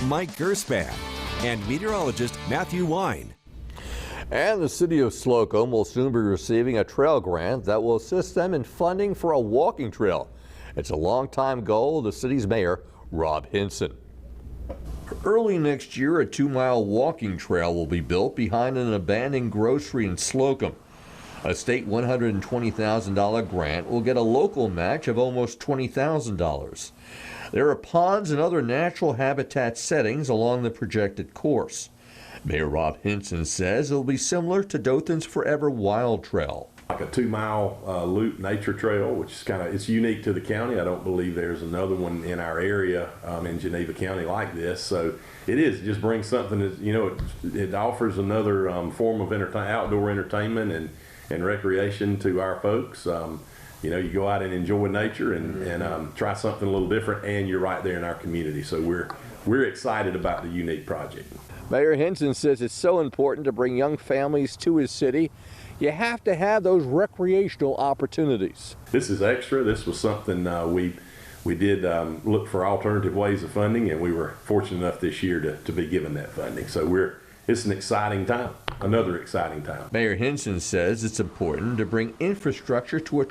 Mike Gerspan, and meteorologist Matthew Wine. And the city of Slocomb will soon be receiving a trail grant that will assist them in funding for a walking trail. It's a long-time goal of the city's mayor, Rob Hinson. Early next year, a 2-mile walking trail will be built behind an abandoned grocery in Slocomb. A state $120,000 grant will get a local match of almost $20,000. There are ponds and other natural habitat settings along the projected course. Mayor Rob Hinson says it will be similar to Dothan's Forever Wild Trail. Like a 2-mile loop nature trail, which is it's unique to the county. I don't believe there's another one in our area in Geneva County like this. So it just brings something that, it offers another form of outdoor entertainment and recreation to our folks. You go out and enjoy nature and try something a little different, and you're right there in our community. So we're excited about the unique project. Mayor Hinson says it's so important to bring young families to his city. You have to have those recreational opportunities. This is extra. This was something we did look for alternative ways of funding, and we were fortunate enough this year to be given that funding. So it's an exciting time, another exciting time. Mayor Hinson says it's important to bring infrastructure to a